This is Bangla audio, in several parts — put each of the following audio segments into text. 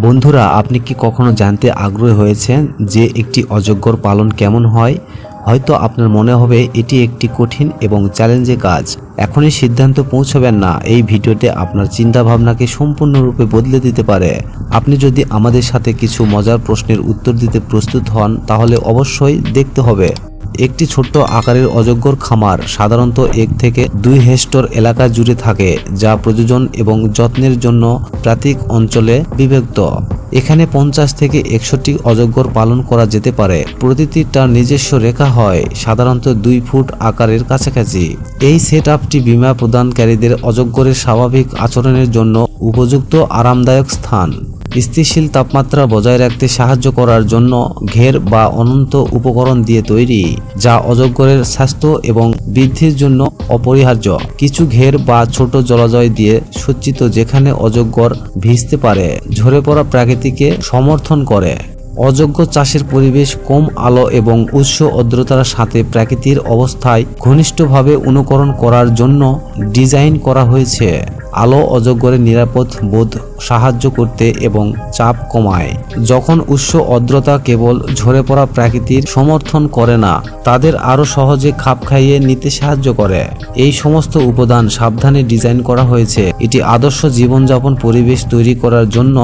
বন্ধুরা, আপনি কি কখনো জানতে আগ্রহী হয়েছেন যে একটি অজগর পালন কেমন হয়? হয়তো আপনার মনে হবে এটি একটি কঠিন এবং চ্যালেঞ্জিং কাজ। এখনই সিদ্ধান্ত পৌঁছবেন না, এই ভিডিওতে আপনার চিন্তাভাবনাকে সম্পূর্ণরূপে বদলে দিতে পারে। আপনি যদি আমাদের সাথে কিছু মজার প্রশ্নের উত্তর দিতে প্রস্তুত হন তাহলে অবশ্যই দেখতে হবে। একটি ছোট্ট আকারের অজগর খামার সাধারণত 1 থেকে 2 হেক্টর এলাকা জুড়ে থাকে, যা প্রজনন এবং যত্নের জন্য প্রাকৃতিক অঞ্চলে বিভক্ত। এখানে 50 থেকে 100টি অজগর পালন করা যেতে পারে। প্রতিটি তার নিজস্ব রেখা হয়, সাধারণত 2 ফুট আকারের কাছাকাছি। এই সেটআপটি বীমা প্রদানকারীদের অজগরের স্বাভাবিক আচরণের জন্য উপযুক্ত আরামদায়ক স্থান। স্থিতিশীল তাপমাত্রা বজায় রাখতে সাহায্য করার জন্য ঘের বা অনন্ত উপকরণ দিয়ে তৈরি, যা অজগরের স্বাস্থ্য এবং বৃদ্ধির জন্য অপরিহার্য। কিছু ঘের বা ছোট জলাশয় দিয়ে সজ্জিত যেখানে অজগর ভিজতে পারে, ঝরে পড়া প্রকৃতিকে সমর্থন করে। অযোগ্য চাষের পরিবেশ কম আলো এবং উচ্চ আর্দ্রতার সাথে প্রাকৃতিক অবস্থায় ঘনিষ্ঠভাবে অনুকরণ করার জন্য ডিজাইন করা হয়েছে। আলো অজগরের নিরাপদ বোধ সাহায্য করতে এবং চাপ কমায়। যখন উচ্চ আর্দ্রতা কেবল ঝরে পড়া প্রাকৃতির সমর্থন করে না, তাদের আরও সহজে খাপ খাইয়ে নিতে সাহায্য করে। এই সমস্ত উপাদান সাবধানে ডিজাইন করা হয়েছে এটি আদর্শ জীবনযাপন পরিবেশ তৈরি করার জন্য,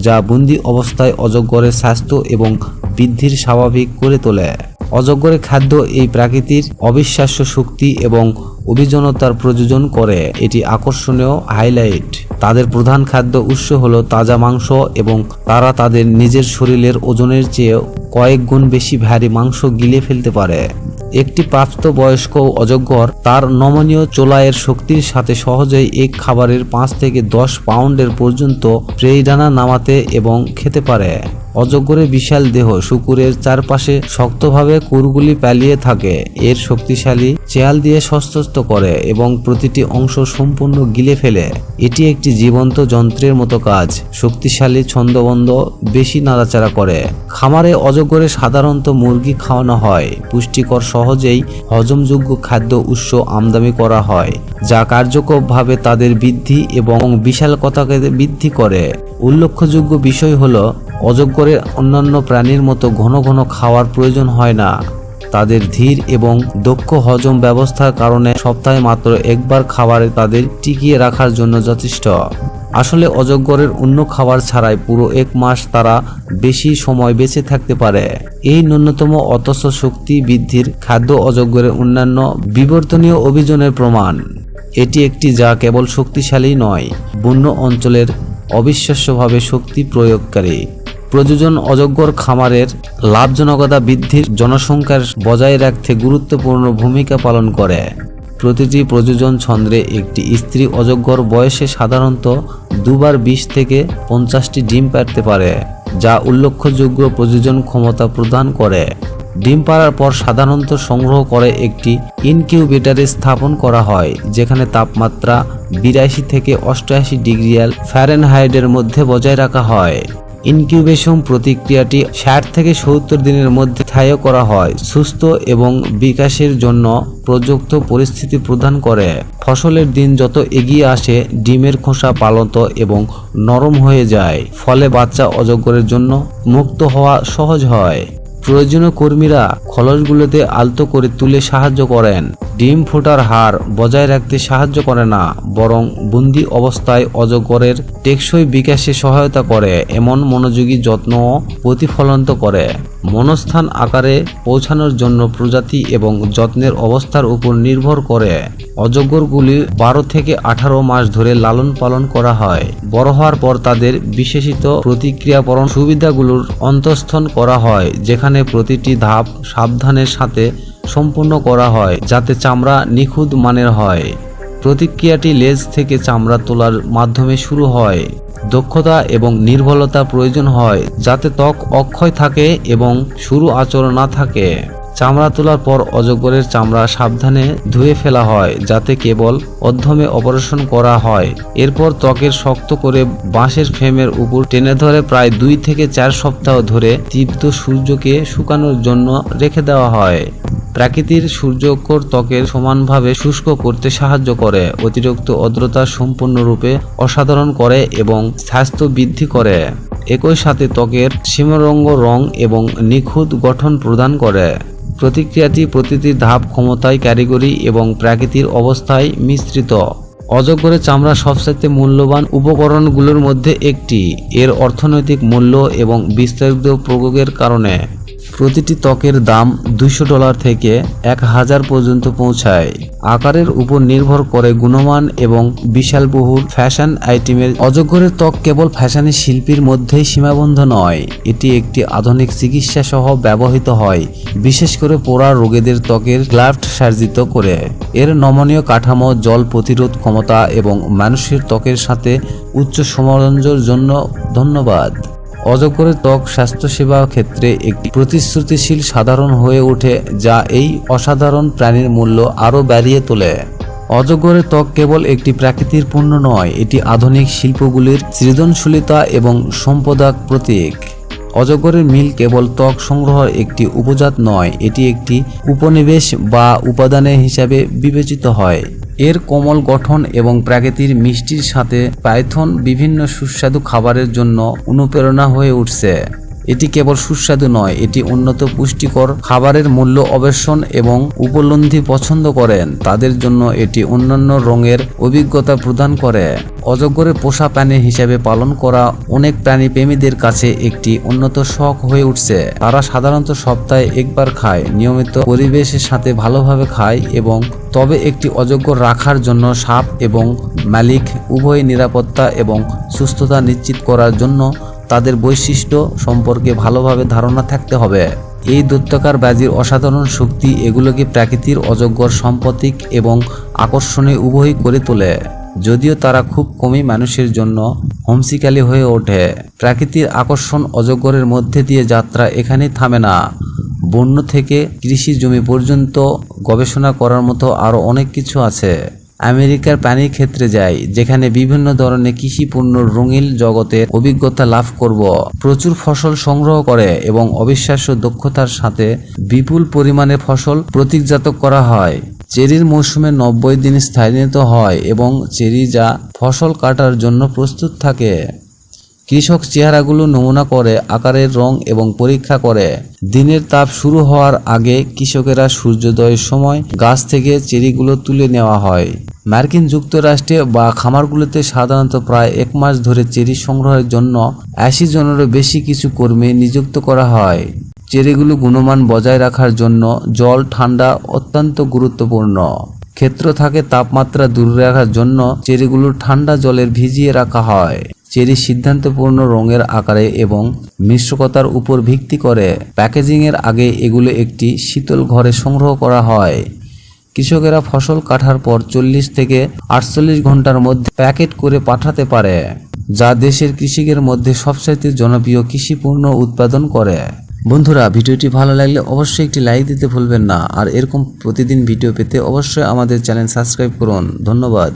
যা বন্দি অবস্থায় অজগরের স্বাস্থ্য এবং বৃদ্ধির স্বাভাবিক করে তোলে। অজগরের খাদ্য এই প্রাকৃতির অবিশ্বাস্য শক্তি এবং অভিযোজনতার প্রযোজন করে। এটি আকর্ষণীয় হাইলাইট। তাদের প্রধান খাদ্য উৎস হলো তাজা মাংস এবং তারা তাদের নিজের শরীরের ওজনের চেয়ে কয়েক গুণ বেশি ভারী মাংস গিলে ফেলতে পারে। একটি প্রাপ্তবয়স্ক অজগর তার নমনীয় চোলাইয়ের শক্তির সাথে সহজেই এক খাবারের 5 থেকে 10 পাউন্ডের পর্যন্ত প্রেরণা নামাতে এবং খেতে পারে। অজগরের বিশাল দেহ শুকুরের চারপাশে শক্তভাবে কুরগুলি পালিয়ে থাকে। এর শক্তিশালী চেয়াল দিয়ে সশস্ত্র করে এবং প্রতিটি অংশ সম্পূর্ণ গিলে ফেলে। এটি একটি জীবন্ত যন্ত্রের মতো কাজ, শক্তিশালী ছন্দবদ্ধ, বেশি নাড়াচাড়া করে। খামারে অজগরে সাধারণত মুরগি খাওয়ানো হয়। পুষ্টিকর সহজেই হজমযোগ্য খাদ্য উৎস আমদানি করা হয়, যা কার্যকরভাবে তাদের বৃদ্ধি এবং বিশালতাকে বৃদ্ধি করে। উল্লেখযোগ্য বিষয় হলো অজগরের অন্যান্য প্রাণীর মতো ঘন ঘন খাওয়ার প্রয়োজন হয় না। তাদের ধীর এবং দক্ষ হজম ব্যবস্থার কারণে সপ্তাহে মাত্র একবার খাবার তাদের টিকিয়ে রাখার জন্য যথেষ্ট। আসলে অজগরের অন্য খাবার ছাড়াই পুরো 1 মাস তারা বেশি সময় বেঁচে থাকতে পারে। এই ন্যূনতম অথচ শক্তি বৃদ্ধির খাদ্য অজগরের অন্যান্য বিবর্তনীয় অভিযোজনের প্রমাণ। এটি একটি যা কেবল শক্তিশালী নয়, বন্য অঞ্চলের অবিশ্বাস্যভাবে শক্তি প্রয়োগকারী। প্রযোজন অজগর খামারের লাভজনকতা বৃদ্ধির জনসংখ্যার বজায় রাখতে গুরুত্বপূর্ণ ভূমিকা পালন করে। প্রতিটি প্রযোজন ছন্দ্রে একটি স্ত্রী অজগর বয়সে সাধারণত 2 বার 20 থেকে 50টি ডিম পাড়তে পারে, যা উল্লেখযোগ্য প্রযোজন ক্ষমতা প্রদান করে। ডিম পাড়ার পর সাধারণত সংগ্রহ করে একটি ইনকিউবেটরে স্থাপন করা হয়, যেখানে তাপমাত্রা 82 থেকে 88 ডিগ্রি ফারেনহাইটের মধ্যে বজায় রাখা হয়। ইনকিউবেশন প্রক্রিয়াটি 60 থেকে 70 দিনের মধ্যে স্থায়ী করা হয়, সুস্থ এবং বিকাশের জন্য প্রযুক্ত পরিস্থিতি প্রদান করে। ফসলের দিন যত এগিয়ে আসে, ডিমের খোসা পালত এবং নরম হয়ে যায়, ফলে বাচ্চা অজগরের জন্য মুক্ত হওয়া সহজ হয়। প্রয়োজনীয় কর্মীরা খোলসগুলোতে আলতো করে তুলে সাহায্য করেন। ডিম ফোটার হার বজায় রাখতে সাহায্য করে না, বরং বন্দি অবস্থায় অজগরের টেকসই বিকাশে সহায়তা করে। এমন মনোযোগী যত্ন প্রতিফলন করে। মনস্থান আকারে পৌঁছানোর জন্য প্রজাতি এবং যত্নের অবস্থার উপর নির্ভর করে। অজগরগুলি 12 থেকে 18 মাস ধরে লালন পালন করা হয়। বড় হওয়ার পর তাদের বিশেষিত প্রতিক্রিয়াপরণ সুবিধাগুলোর অন্তঃস্থন করা হয়, যেখানে প্রতিটি ধাপ সাবধানের সাথে সম্পূর্ণ করা হয় যাতে চামড়া নিখুঁত মানের হয়। প্রতিক্রিয়াটি লেজ থেকে চামড়া তোলার মাধ্যমে শুরু হয়। দক্ষতা এবং নির্ভুলতা প্রয়োজন হয় যাতে ত্বক অক্ষয় থাকে এবং শুরু আঁচড় না থাকে। চামড়া তোলার পর অজগরের চামড়া সাবধানে ধুয়ে ফেলা হয় যাতে কেবল অধ্যমে অপারেশন করা হয়। এরপর ত্বকের শক্ত করে বাঁশের ফ্রেমের উপর টেনে ধরে প্রায় 2 থেকে 4 সপ্তাহ ধরে তীব্র সূর্যকে শুকানোর জন্য রেখে দেওয়া হয়। প্রাকৃতিক সূর্যকর ত্বকের সমানভাবে শুষ্ক করতে সাহায্য করে, অতিরিক্ত আর্দ্রতা সম্পূর্ণরূপে অসাধারণ করে এবং স্বাস্থ্য বৃদ্ধি করে। একই সাথে ত্বকের সীমারঙ্গ রং এবং নিখুঁত গঠন প্রদান করে। প্রতিক্রিয়াটি প্রতিটি ধাপ ক্ষমতায়, কারিগরি এবং প্রাকৃতিক অবস্থায় মিশ্রিত। অজগরের চামড়া সবচেয়ে মূল্যবান উপকরণগুলোর মধ্যে একটি। এর অর্থনৈতিক মূল্য এবং বিস্তারিত প্রয়োগের কারণে প্রতিটি ত্বকের দাম $200 থেকে 1000 পর্যন্ত পৌঁছায়। আকারের উপর নির্ভর করে গুণমান এবং বিশালবহুল ফ্যাশন আইটেমের। অজগরের ত্বক কেবল ফ্যাশন শিল্পীর মধ্যেই সীমাবদ্ধ নয়, এটি একটি আধুনিক চিকিৎসা সহ ব্যবহৃত হয়, বিশেষ করে পোড়া রোগীদের ত্বকের গ্রাফট সার্জিত করে। এর নমনীয় কাঠামো, জল প্রতিরোধ ক্ষমতা এবং মানুষের ত্বকের সাথে উচ্চ সামঞ্জস্যের জন্য ধন্যবাদ। অজগরের ত্বক স্বাস্থ্যসেবা ক্ষেত্রে একটি প্রতিশ্রুতিশীল সাধারণ হয়ে ওঠে, যা এই অসাধারণ প্রাণীর মূল্য আরও বাড়িয়ে তোলে। অজগরের ত্বক কেবল একটি প্রাকৃতিক পণ্য নয়, এটি আধুনিক শিল্পগুলির সৃজনশীলতা এবং সম্পদার প্রতীক। অজগরের মিল কেবল ত্বক সংগ্রহের একটি উপজাত নয়, এটি একটি উপনিবেশ বা উপাদানের হিসাবে বিবেচিত হয়। এর কোমল গঠন এবং প্রাকৃতিক মিষ্টির সাথে পাইথন বিভিন্ন সুস্বাদু খাবারের জন্য অনুপ্রেরণা হয়ে উঠছে। এটি কেবল সুস্বাদু নয়, এটি উন্নত পুষ্টিকর খাবারের মূল্য অবেষণ এবং উপলব্ধি পছন্দ করেন তাদের জন্য এটি অন্যান্য রঙের অভিজ্ঞতা প্রদান করে। অজগরের পোষা প্রাণী হিসেবে পালন করা অনেক প্রাণী প্রেমীদের কাছে একটি উন্নত শখ হয়ে উঠছে। তারা সাধারণত সপ্তাহে একবার খায়, নিয়মিত পরিবেশের সাথে ভালোভাবে খায় এবং তবে একটি অজগর রাখার জন্য সাপ এবং মালিক উভয় নিরাপত্তা এবং সুস্থতা নিশ্চিত করার জন্য তাদের বৈশিষ্ট্য সম্পর্কে ভালোভাবে ধারণা থাকতে হবে। এই দৈত্যাকার বাজির অসাধারণ শক্তি এগুলোকে প্রাকৃতিক অজগর সাম্প্রতিক এবং আকর্ষণীয় উভয়ই করে তোলে, যদিও তারা খুব কমই মানুষের জন্য হোমসিকালি হয়ে ওঠে। প্রাকৃতিক আকর্ষণ অজগরের মধ্যে দিয়ে যাত্রা এখানেই থামে না। বন্য থেকে কৃষি জমি পর্যন্ত গবেষণা করার মতো আরও অনেক কিছু আছে। আমেরিকার প্রাণীর ক্ষেত্রে যাই, যেখানে বিভিন্ন ধরনের কৃষি পণ্য রঙিন জগতের অভিজ্ঞতা লাভ করব। প্রচুর ফসল সংগ্রহ করে এবং অবিশ্বাস্য দক্ষতার সাথে বিপুল পরিমাণে ফসল প্রতিজাত করা হয়। চেরির মৌসুমে 90 দিন স্থায়িত্ব হয় এবং চেরি যা ফসল কাটার জন্য প্রস্তুত থাকে। কৃষক চেহারাগুলো নমুনা করে, আকারের রং এবং পরীক্ষা করে। দিনের তাপ শুরু হওয়ার আগে কৃষকেরা সূর্যোদয়ের সময় গাছ থেকে চেরিগুলো তুলে নেওয়া হয়। মার্কিন যুক্তরাষ্ট্রে বা খামারগুলোতে সাধারণত প্রায় 1 মাস ধরে চেরি সংগ্রহের জন্য 80 জনেরও বেশি কিছু কর্মী নিযুক্ত করা হয়। চেরিগুলো গুণমান বজায় রাখার জন্য জল ঠান্ডা অত্যন্ত গুরুত্বপূর্ণ। ক্ষেত্র থাকে তাপমাত্রা দূরে রাখার জন্য চেরিগুলো ঠান্ডা জলের ভিজিয়ে রাখা হয়। চেরি সিদ্ধান্তপূর্ণ রঙের, আকারে এবং মিশ্রকতার উপর ভিত্তি করে। প্যাকেজিংয়ের আগে এগুলো একটি শীতল ঘরে সংগ্রহ করা হয়। কৃষকেরা ফসল কাটার পর 40 থেকে 48 ঘন্টার মধ্যে প্যাকেট করে পাঠাতে পারে, যা দেশের কৃষকের মধ্যে সবচেয়ে জনপ্রিয় কৃষি পণ্য উৎপাদন করে। বন্ধুরা, ভিডিওটি ভালো লাগলে অবশ্যই একটি লাইক দিতে ভুলবেন না। আর এরকম প্রতিদিন ভিডিও পেতে অবশ্যই আমাদের চ্যানেল সাবস্ক্রাইব করুন। ধন্যবাদ।